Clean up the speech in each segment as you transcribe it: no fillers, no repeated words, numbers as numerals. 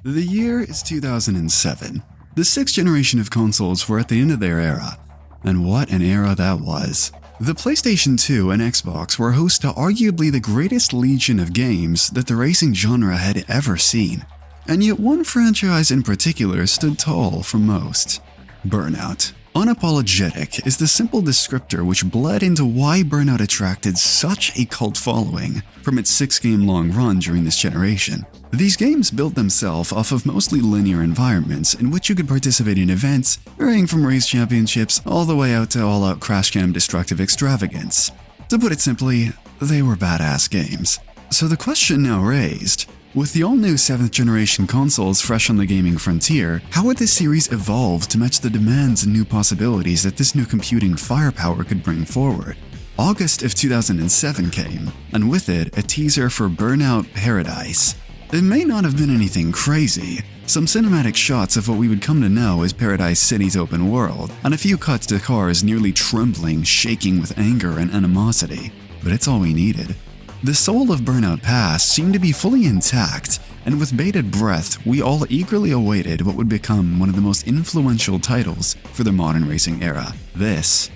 The year is 2007. The sixth generation of consoles were at the end of their era. And what an era that was. The PlayStation 2 and Xbox were host to arguably the greatest legion of games that the racing genre had ever seen. And yet one franchise in particular stood tall from most. Burnout. Unapologetic is the simple descriptor which bled into why Burnout attracted such a cult following from its 6-game-long run during this generation. These games built themselves off of mostly linear environments in which you could participate in events varying from race championships all the way out to all-out crash cam destructive extravagance. To put it simply, they were badass games. So the question now raised, with the all-new 7th generation consoles fresh on the gaming frontier, how would this series evolve to match the demands and new possibilities that this new computing firepower could bring forward? August of 2007 came, and with it, a teaser for Burnout Paradise. It may not have been anything crazy, some cinematic shots of what we would come to know as Paradise City's open world, and a few cuts to cars nearly trembling, shaking with anger and animosity. But it's all we needed. The soul of Burnout Pass seemed to be fully intact, and with bated breath, we all eagerly awaited what would become one of the most influential titles for the modern racing era. This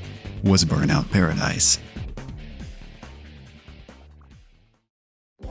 was Burnout Paradise.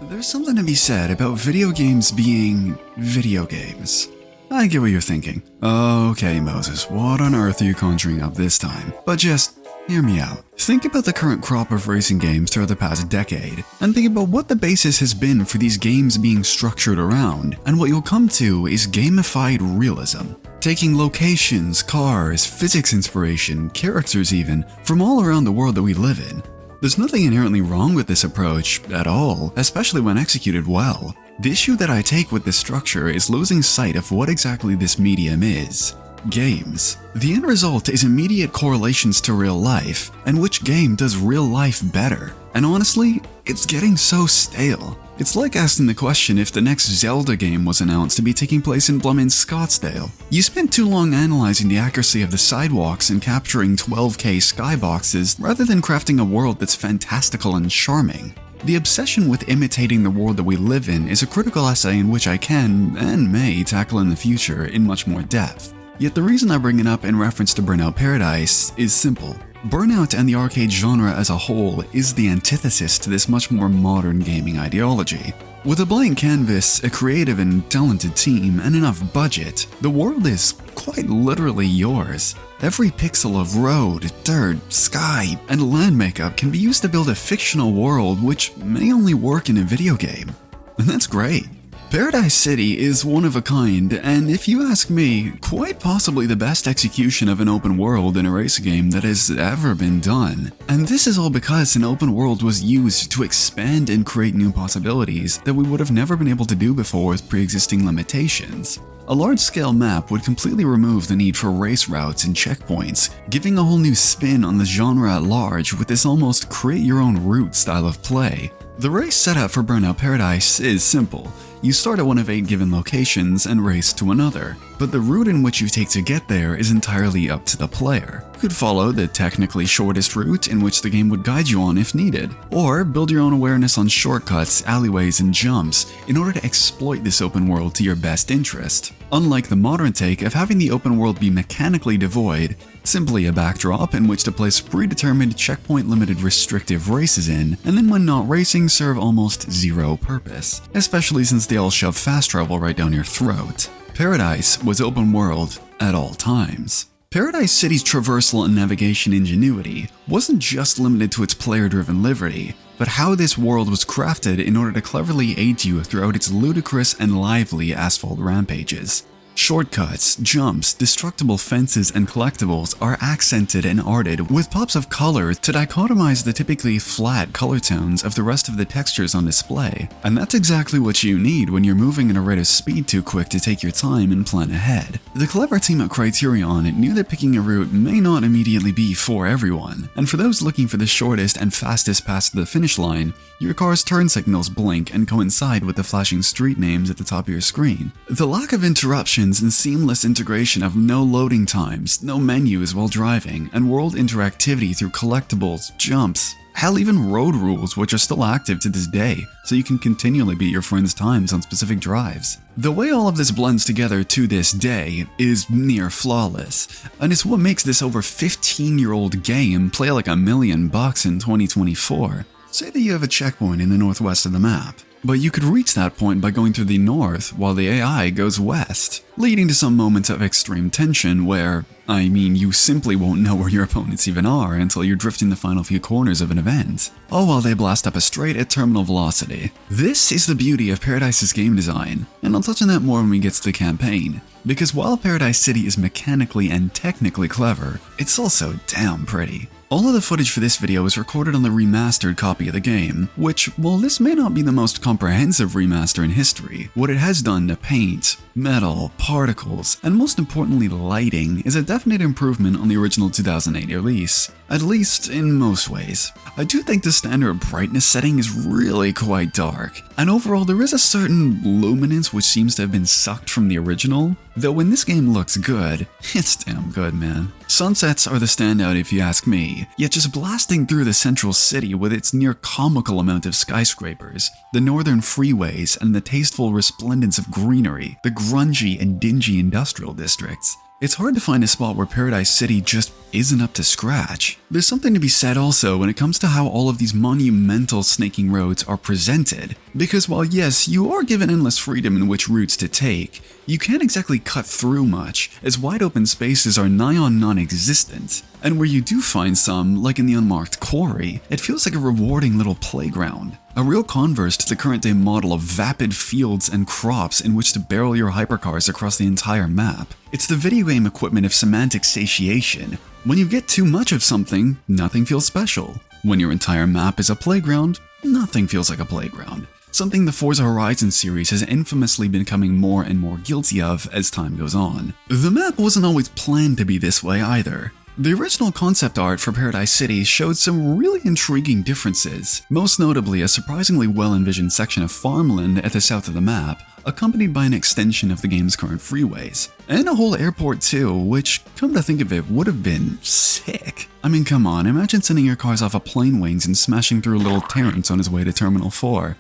There's something to be said about video games being video games. I get what you're thinking. Okay, Moses, what on earth are you conjuring up this time? But just hear me out. Think about the current crop of racing games throughout the past decade, and think about what the basis has been for these games being structured around, and what you'll come to is gamified realism. Taking locations, cars, physics inspiration, characters even, from all around the world that we live in. There's nothing inherently wrong with this approach at all, especially when executed well. The issue that I take with this structure is losing sight of what exactly this medium is. Games. The end result is immediate correlations to real life, and which game does real life better? And honestly, it's getting so stale. It's like asking the question if the next Zelda game was announced to be taking place in Blummin's Scottsdale. You spent too long analyzing the accuracy of the sidewalks and capturing 12K skyboxes rather than crafting a world that's fantastical and charming. The obsession with imitating the world that we live in is a critical essay in which I can, and may, tackle in the future in much more depth. Yet the reason I bring it up in reference to Burnout Paradise is simple. Burnout and the arcade genre as a whole is the antithesis to this much more modern gaming ideology. With a blank canvas, a creative and talented team, and enough budget, the world is quite literally yours. Every pixel of road, dirt, sky, and land makeup can be used to build a fictional world which may only work in a video game. And that's great. Paradise City is one of a kind, and if you ask me, quite possibly the best execution of an open world in a race game that has ever been done. And this is all because an open world was used to expand and create new possibilities that we would have never been able to do before with pre-existing limitations. A large-scale map would completely remove the need for race routes and checkpoints, giving a whole new spin on the genre at large with this almost create-your-own-route style of play. The race setup for Burnout Paradise is simple. You start at one of 8 given locations and race to another, but the route in which you take to get there is entirely up to the player. You could follow the technically shortest route in which the game would guide you on if needed, or build your own awareness on shortcuts, alleyways, and jumps in order to exploit this open world to your best interest. Unlike the modern take of having the open world be mechanically devoid, simply a backdrop in which to place predetermined checkpoint-limited restrictive races in, and then when not racing serve almost zero purpose, especially since they all shove fast travel right down your throat. Paradise was open world at all times. Paradise City's traversal and navigation ingenuity wasn't just limited to its player-driven liberty, but how this world was crafted in order to cleverly aid you throughout its ludicrous and lively asphalt rampages. Shortcuts, jumps, destructible fences, and collectibles are accented and arted with pops of color to dichotomize the typically flat color tones of the rest of the textures on display. And that's exactly what you need when you're moving at a rate of speed too quick to take your time and plan ahead. The clever team at Criterion knew that picking a route may not immediately be for everyone, and for those looking for the shortest and fastest pass to the finish line, your car's turn signals blink and coincide with the flashing street names at the top of your screen. The lack of interruptions balance and seamless integration of no loading times, no menus while driving, and world interactivity through collectibles, jumps, hell, even road rules, which are still active to this day, so you can continually beat your friends' times on specific drives. The way all of this blends together to this day is near flawless, and it's what makes this over 15-year-old game play like $1 million in 2024. Say that you have a checkpoint in the northwest of the map, but you could reach that point by going through the north while the AI goes west, leading to some moments of extreme tension where, you simply won't know where your opponents even are until you're drifting the final few corners of an event, all while they blast up a straight at terminal velocity. This is the beauty of Paradise's game design, and I'll touch on that more when we get to the campaign, because while Paradise City is mechanically and technically clever, it's also damn pretty. All of the footage for this video is recorded on the remastered copy of the game, which, while this may not be the most comprehensive remaster in history, what it has done to paint, metal, particles, and most importantly lighting is a definite improvement on the original 2008 release, at least in most ways. I do think the standard brightness setting is really quite dark, and overall there is a certain luminance which seems to have been sucked from the original, though when this game looks good, it's damn good, man. Sunsets are the standout if you ask me, yet just blasting through the central city with its near comical amount of skyscrapers, the northern freeways, and the tasteful resplendence of greenery, the grungy and dingy industrial districts. It's hard to find a spot where Paradise City just isn't up to scratch. There's something to be said also when it comes to how all of these monumental snaking roads are presented, because while yes, you are given endless freedom in which routes to take, you can't exactly cut through much, as wide open spaces are nigh on non-existent, and where you do find some, like in the unmarked quarry, it feels like a rewarding little playground. A real converse to the current day model of vapid fields and crops in which to barrel your hypercars across the entire map. It's the video game equivalent of semantic satiation. When you get too much of something, nothing feels special. When your entire map is a playground, nothing feels like a playground. Something the Forza Horizon series has infamously been becoming more and more guilty of as time goes on. The map wasn't always planned to be this way either. The original concept art for Paradise City showed some really intriguing differences, most notably a surprisingly well-envisioned section of farmland at the south of the map, accompanied by an extension of the game's current freeways. And a whole airport too, which, come to think of it, would have been sick. Come on, imagine sending your cars off of plane wings and smashing through little Terrence on his way to Terminal 4.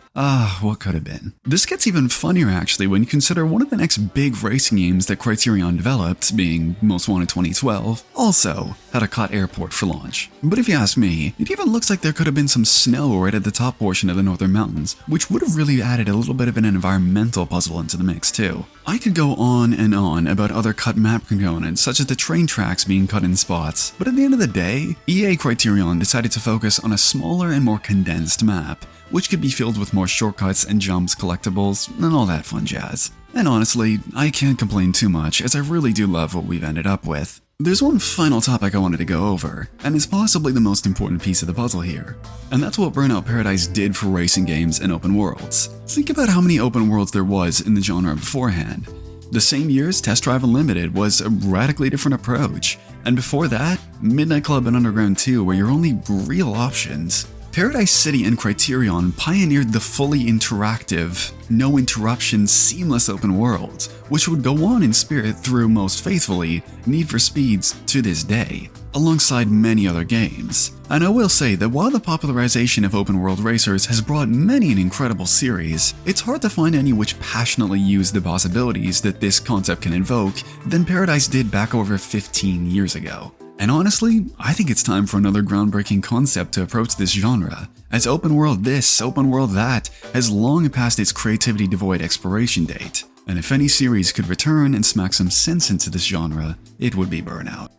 What could have been. This gets even funnier actually when you consider one of the next big racing games that Criterion developed, being Most Wanted 2012, also had a cut airport for launch. But if you ask me, it even looks like there could have been some snow right at the top portion of the northern mountains, which would have really added a little bit of an environmental puzzle into the mix too. I could go on and on about other cut map components, such as the train tracks being cut in spots, but at the end of the day, EA Criterion decided to focus on a smaller and more condensed map, which could be filled with more shortcuts and jumps, collectibles, and all that fun jazz. And honestly, I can't complain too much, as I really do love what we've ended up with. There's one final topic I wanted to go over, and it's possibly the most important piece of the puzzle here, and that's what Burnout Paradise did for racing games and open worlds. Think about how many open worlds there was in the genre beforehand. The same year's Test Drive Unlimited was a radically different approach, and before that, Midnight Club and Underground 2 were your only real options. Paradise City and Criterion pioneered the fully interactive, no interruption, seamless open world, which would go on in spirit through, most faithfully, Need for Speeds to this day, alongside many other games. And I will say that while the popularization of open world racers has brought many an incredible series, it's hard to find any which passionately use the possibilities that this concept can invoke than Paradise did back over 15 years ago. And honestly, I think it's time for another groundbreaking concept to approach this genre, as open world this, open world that has long passed its creativity devoid expiration date. And if any series could return and smack some sense into this genre, it would be Burnout.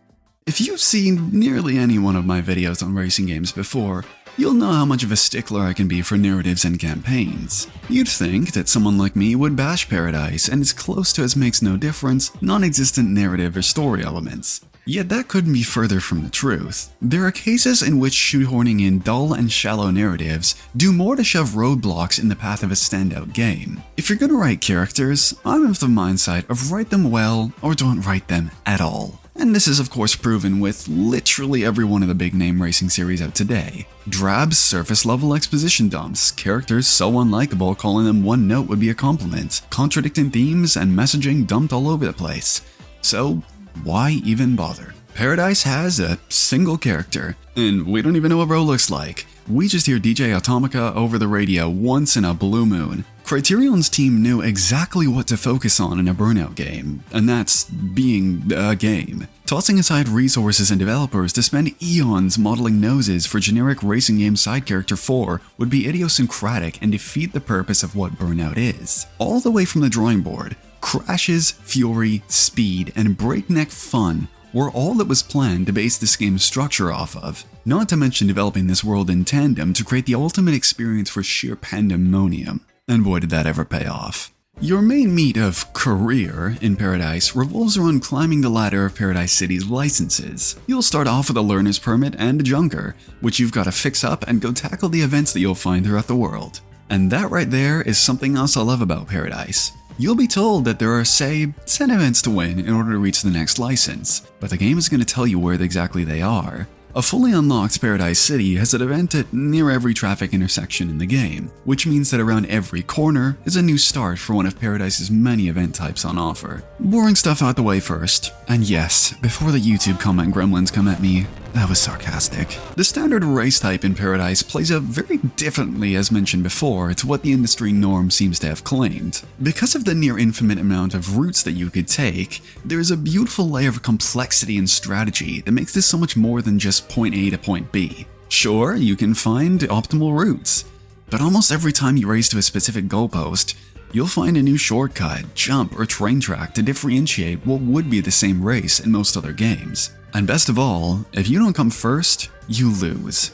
If you've seen nearly any one of my videos on racing games before, you'll know how much of a stickler I can be for narratives and campaigns. You'd think that someone like me would bash Paradise and its close to as makes no difference, non-existent narrative or story elements. Yet that couldn't be further from the truth. There are cases in which shoehorning in dull and shallow narratives do more to shove roadblocks in the path of a standout game. If you're gonna write characters, I'm of the mindset of write them well or don't write them at all. And this is of course proven with literally every one of the big name racing series out today. Drab surface level exposition dumps, characters so unlikable calling them one note would be a compliment, contradicting themes and messaging dumped all over the place. So why even bother? Paradise has a single character, and we don't even know what Ro looks like. We just hear DJ Atomica over the radio once in a blue moon. Criterion's team knew exactly what to focus on in a Burnout game, and that's being a game. Tossing aside resources and developers to spend eons modeling noses for generic racing game side character 4 would be idiosyncratic and defeat the purpose of what Burnout is. All the way from the drawing board, crashes, fury, speed, and breakneck fun were all that was planned to base this game's structure off of, not to mention developing this world in tandem to create the ultimate experience for sheer pandemonium. And boy did that ever pay off. Your main meat of career in Paradise revolves around climbing the ladder of Paradise City's licenses. You'll start off with a learner's permit and a junker, which you've got to fix up and go tackle the events that you'll find throughout the world. And that right there is something else I love about Paradise. You'll be told that there are, say, 10 events to win in order to reach the next license, but the game is going to tell you where exactly they are. A fully unlocked Paradise City has an event at near every traffic intersection in the game, which means that around every corner is a new start for one of Paradise's many event types on offer. Boring stuff out the way first, and yes, before the YouTube comment gremlins come at me, that was sarcastic. The standard race type in Paradise plays out very differently as mentioned before to what the industry norm seems to have claimed. Because of the near infinite amount of routes that you could take, there is a beautiful layer of complexity and strategy that makes this so much more than just point A to point B. Sure, you can find optimal routes, but almost every time you race to a specific goalpost, you'll find a new shortcut, jump, or train track to differentiate what would be the same race in most other games. And best of all, if you don't come first, you lose.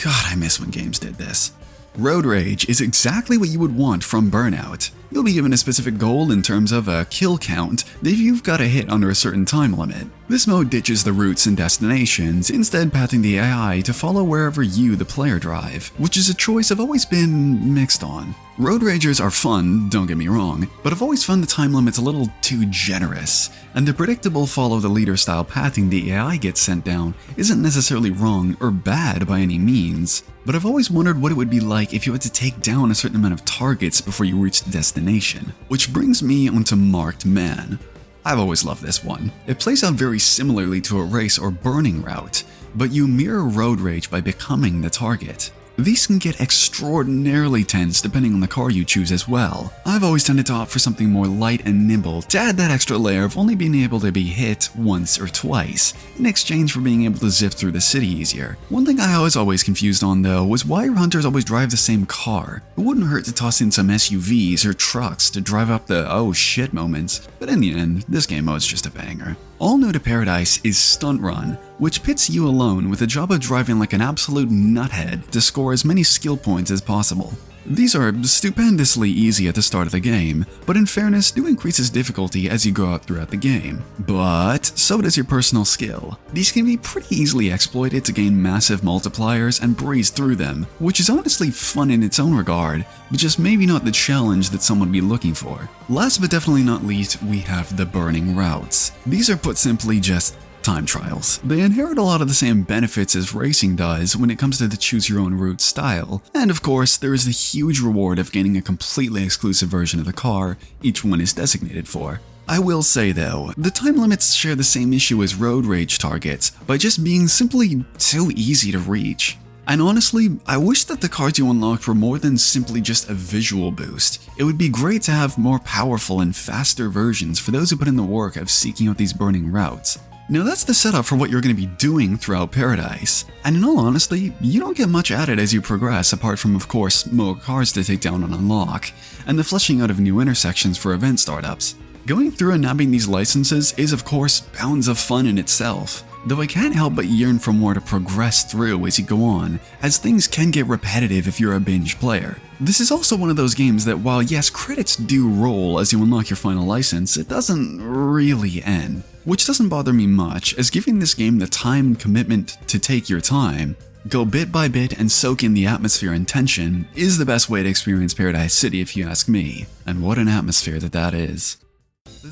God, I miss when games did this. Road Rage is exactly what you would want from Burnout. You'll be given a specific goal in terms of a kill count that you've got to hit under a certain time limit. This mode ditches the routes and destinations, instead pathing the AI to follow wherever you, the player, drive, which is a choice I've always been mixed on. Road Ragers are fun, don't get me wrong, but I've always found the time limits a little too generous, and the predictable follow the leader style pathing the AI gets sent down isn't necessarily wrong or bad by any means, but I've always wondered what it would be like if you had to take down a certain amount of targets before you reach the destination. Which brings me onto Marked Man. I've always loved this one. It plays out very similarly to a race or burning route, but you mirror road rage by becoming the target. These can get extraordinarily tense depending on the car you choose as well. I've always tended to opt for something more light and nimble to add that extra layer of only being able to be hit once or twice, in exchange for being able to zip through the city easier. One thing I was always confused on though was why your hunters always drive the same car. It wouldn't hurt to toss in some SUVs or trucks to drive up the oh shit moments, but in the end, this game mode's just a banger. All new to Paradise is Stunt Run, which pits you alone with the job of driving like an absolute nuthead to score as many skill points as possible. These are stupendously easy at the start of the game, but in fairness do increase its difficulty as you go out throughout the game. But so does your personal skill. These can be pretty easily exploited to gain massive multipliers and breeze through them, which is honestly fun in its own regard, but just maybe not the challenge that someone would be looking for. Last but definitely not least, we have the burning routes. These are put simply just time trials. They inherit a lot of the same benefits as racing does when it comes to the choose your own route style, and of course there is the huge reward of gaining a completely exclusive version of the car each one is designated for. I will say though, the time limits share the same issue as road rage targets by just being simply too easy to reach. And honestly, I wish that the cars you unlocked were more than simply just a visual boost. It would be great to have more powerful and faster versions for those who put in the work of seeking out these burning routes. Now that's the setup for what you're going to be doing throughout Paradise, and in all honesty, you don't get much at it as you progress apart from of course more cars to take down and unlock, and the fleshing out of new intersections for event startups. Going through and nabbing these licenses is of course bounds of fun in itself, though I can't help but yearn for more to progress through as you go on, as things can get repetitive if you're a binge player. This is also one of those games that while yes, credits do roll as you unlock your final license, it doesn't really end. Which doesn't bother me much, as giving this game the time and commitment to take your time, go bit by bit and soak in the atmosphere and tension, is the best way to experience Paradise City if you ask me, and what an atmosphere that is.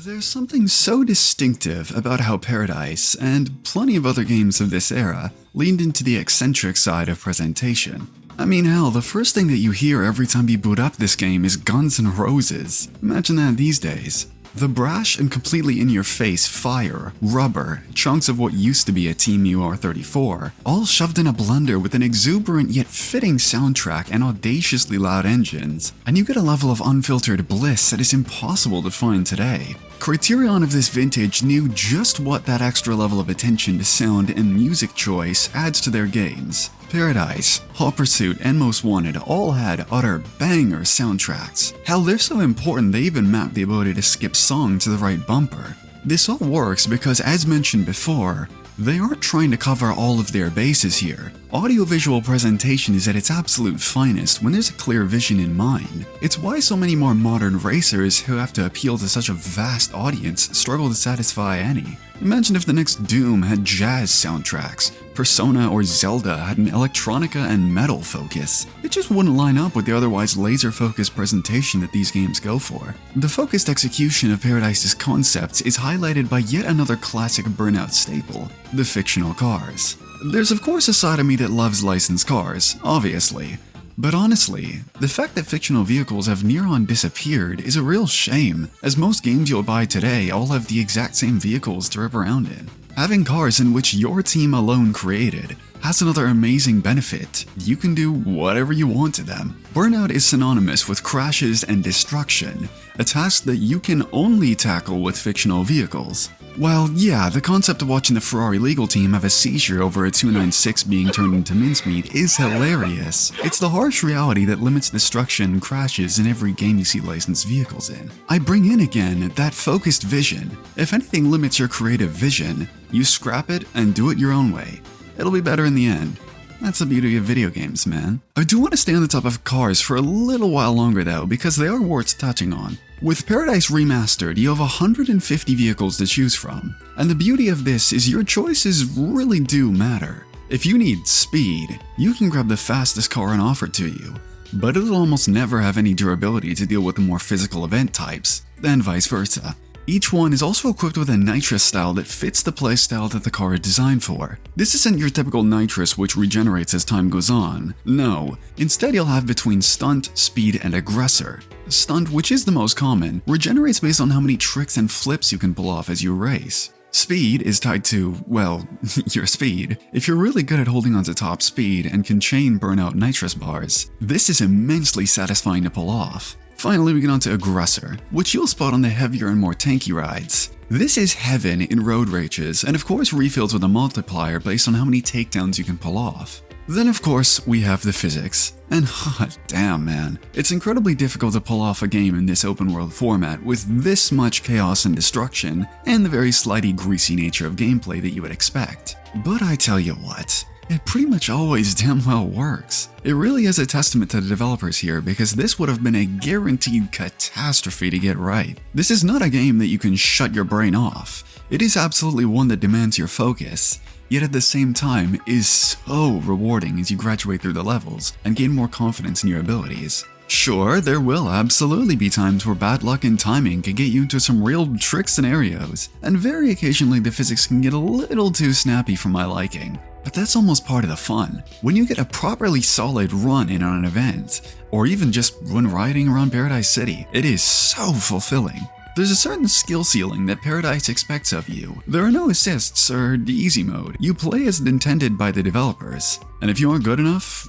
There's something so distinctive about how Paradise, and plenty of other games of this era, leaned into the eccentric side of presentation. I mean, hell, the first thing that you hear every time you boot up this game is Guns N' Roses. Imagine that these days. The brash and completely in-your-face fire, rubber, chunks of what used to be a Team UR34, all shoved in a blender with an exuberant yet fitting soundtrack and audaciously loud engines, and you get a level of unfiltered bliss that is impossible to find today. Criterion of this vintage knew just what that extra level of attention to sound and music choice adds to their games. Paradise, Hot Pursuit, and Most Wanted all had utter banger soundtracks. Hell, they're so important they even mapped the ability to skip song to the right bumper. This all works because, as mentioned before, they aren't trying to cover all of their bases here. Audiovisual presentation is at its absolute finest when there's a clear vision in mind. It's why so many more modern racers who have to appeal to such a vast audience struggle to satisfy any. Imagine if the next Doom had jazz soundtracks, Persona or Zelda had an electronica and metal focus. It just wouldn't line up with the otherwise laser-focused presentation that these games go for. The focused execution of Paradise's concepts is highlighted by yet another classic Burnout staple, the fictional cars. There's of course a side of me that loves licensed cars, obviously. But honestly, the fact that fictional vehicles have near-on disappeared is a real shame, as most games you'll buy today all have the exact same vehicles to rip around in. Having cars in which your team alone created has another amazing benefit: you can do whatever you want to them. Burnout is synonymous with crashes and destruction, a task that you can only tackle with fictional vehicles. Well, yeah, the concept of watching the Ferrari legal team have a seizure over a 296 being turned into mincemeat is hilarious. It's the harsh reality that limits destruction and crashes in every game you see licensed vehicles in. I bring in again that focused vision. If anything limits your creative vision, you scrap it and do it your own way. It'll be better in the end. That's the beauty of video games, man. I do want to stay on the top of cars for a little while longer though, because they are worth touching on. With Paradise Remastered, you have 150 vehicles to choose from, and the beauty of this is your choices really do matter. If you need speed, you can grab the fastest car on offer to you, but it'll almost never have any durability to deal with the more physical event types, and vice versa. Each one is also equipped with a nitrous style that fits the playstyle that the car is designed for. This isn't your typical nitrous which regenerates as time goes on. No, instead you'll have between stunt, speed, and aggressor. Stunt, which is the most common, regenerates based on how many tricks and flips you can pull off as you race. Speed is tied to, well, your speed. If you're really good at holding onto top speed and can chain burnout nitrous bars, this is immensely satisfying to pull off. Finally, we get on to Aggressor, which you'll spot on the heavier and more tanky rides. This is heaven in road rages, and of course refills with a multiplier based on how many takedowns you can pull off. Then of course, we have the physics. And hot damn man, it's incredibly difficult to pull off a game in this open world format with this much chaos and destruction, and the very slidey greasy nature of gameplay that you would expect. But I tell you what, it pretty much always damn well works. It really is a testament to the developers here, because this would have been a guaranteed catastrophe to get right. This is not a game that you can shut your brain off. It is absolutely one that demands your focus, yet at the same time is so rewarding as you graduate through the levels and gain more confidence in your abilities. Sure, there will absolutely be times where bad luck and timing can get you into some real trick scenarios, and very occasionally the physics can get a little too snappy for my liking. But that's almost part of the fun. When you get a properly solid run in on an event, or even just when riding around Paradise City, it is so fulfilling. There's a certain skill ceiling that Paradise expects of you. There are no assists or easy mode. You play as intended by the developers. And if you aren't good enough,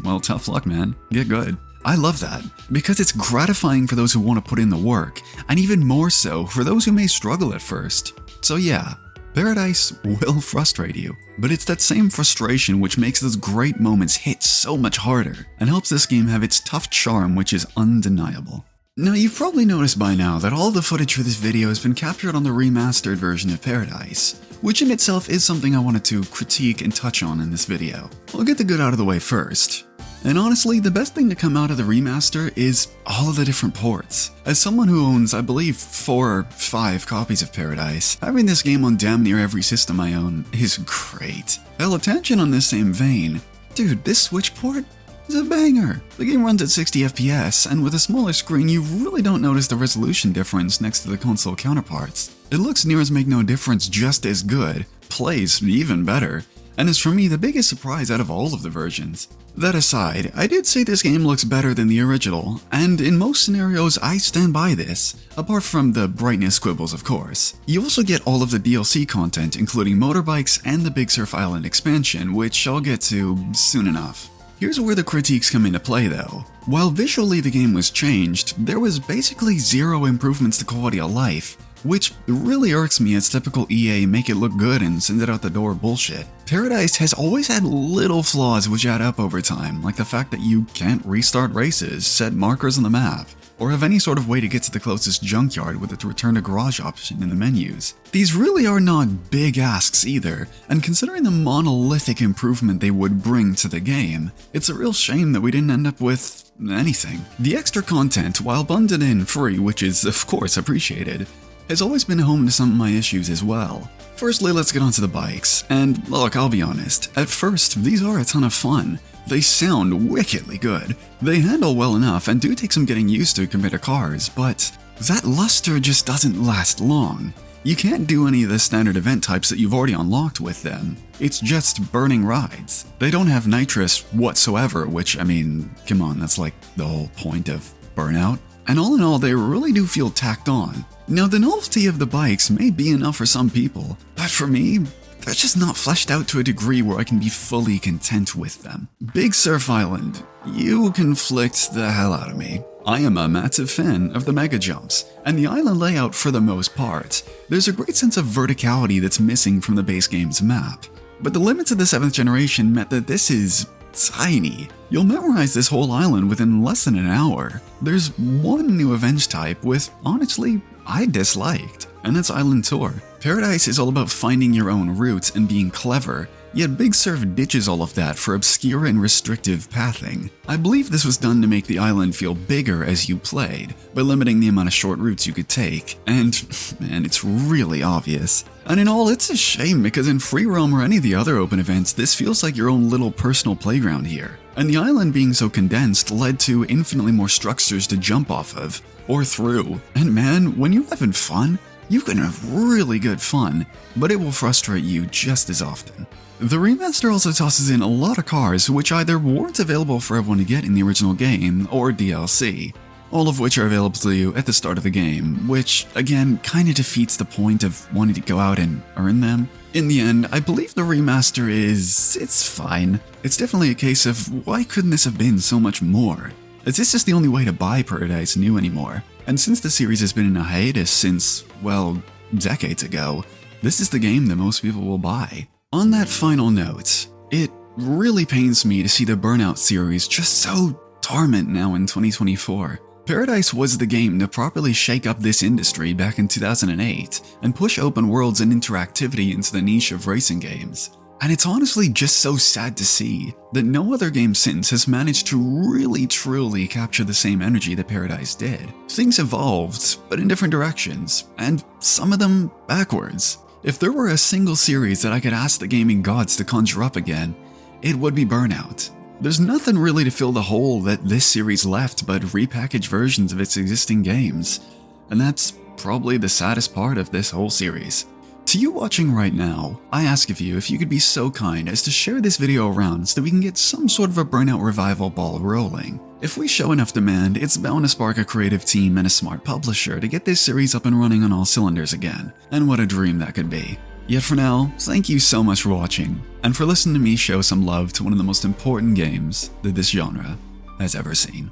well, tough luck, man. Get good. I love that, because it's gratifying for those who want to put in the work, and even more so for those who may struggle at first. So yeah, Paradise will frustrate you, but it's that same frustration which makes those great moments hit so much harder, and helps this game have its tough charm which is undeniable. Now you've probably noticed by now that all the footage for this video has been captured on the remastered version of Paradise, which in itself is something I wanted to critique and touch on in this video. I'll get the good out of the way first. And honestly, the best thing to come out of the remaster is all of the different ports. As someone who owns, I believe, 4 or 5 copies of Paradise, having this game on damn near every system I own is great. Hell, attention on this same vein. Dude, this Switch port? is a banger. The game runs at 60 FPS, and with a smaller screen you really don't notice the resolution difference next to the console counterparts. It looks near as make no difference just as good, plays even better, and is for me the biggest surprise out of all of the versions. That aside, I did say this game looks better than the original, and in most scenarios I stand by this, apart from the brightness quibbles of course. You also get all of the DLC content including motorbikes and the Big Surf Island expansion, which I'll get to soon enough. Here's where the critiques come into play though. While visually the game was changed, there was basically zero improvements to quality of life, which really irks me as typical EA make it look good and send it out the door bullshit. Paradise has always had little flaws which add up over time, like the fact that you can't restart races, set markers on the map, or have any sort of way to get to the closest junkyard with its return to garage option in the menus. These really are not big asks either, and considering the monolithic improvement they would bring to the game, it's a real shame that we didn't end up with anything. The extra content, while bundled in free, which is of course appreciated, has always been home to some of my issues as well. Firstly, let's get onto the bikes, and look, I'll be honest, at first, these are a ton of fun. They sound wickedly good, they handle well enough and do take some getting used to compared to cars, but that luster just doesn't last long. You can't do any of the standard event types that you've already unlocked with them. It's just burning rides. They don't have nitrous whatsoever, which, I mean, come on, that's like the whole point of Burnout. And all in all, they really do feel tacked on. Now, the novelty of the bikes may be enough for some people, but for me, they're just not fleshed out to a degree where I can be fully content with them. Big Surf Island, you conflict the hell out of me. I am a massive fan of the mega jumps, and the island layout for the most part. There's a great sense of verticality that's missing from the base game's map. But the limits of the 7th generation meant that this is tiny. You'll memorize this whole island within less than an hour. There's one new event type with, honestly, I disliked, and that's Island Tour. Paradise is all about finding your own routes and being clever, yet Big Surf ditches all of that for obscure and restrictive pathing. I believe this was done to make the island feel bigger as you played, by limiting the amount of short routes you could take, and man, it's really obvious. And in all, it's a shame because in Free Roam or any of the other open events, this feels like your own little personal playground here. And the island being so condensed led to infinitely more structures to jump off of, or through. And man, when you're having fun, you can have really good fun, but it will frustrate you just as often. The remaster also tosses in a lot of cars which either weren't available for everyone to get in the original game, or DLC, all of which are available to you at the start of the game, which again kinda defeats the point of wanting to go out and earn them. In the end, I believe the remaster it's fine. It's definitely a case of why couldn't this have been so much more? Is this just the only way to buy Paradise new anymore? And since the series has been in a hiatus since, well, decades ago, this is the game that most people will buy. On that final note, it really pains me to see the Burnout series just so dormant now in 2024. Paradise was the game to properly shake up this industry back in 2008 and push open worlds and interactivity into the niche of racing games. And it's honestly just so sad to see that no other game since has managed to really truly capture the same energy that Paradise did. Things evolved, but in different directions, and some of them backwards. If there were a single series that I could ask the gaming gods to conjure up again, it would be Burnout. There's nothing really to fill the hole that this series left but repackaged versions of its existing games, and that's probably the saddest part of this whole series. To you watching right now, I ask of you if you could be so kind as to share this video around so that we can get some sort of a Burnout revival ball rolling. If we show enough demand, it's bound to spark a creative team and a smart publisher to get this series up and running on all cylinders again, and what a dream that could be. Yet for now, thank you so much for watching, and for listening to me show some love to one of the most important games that this genre has ever seen.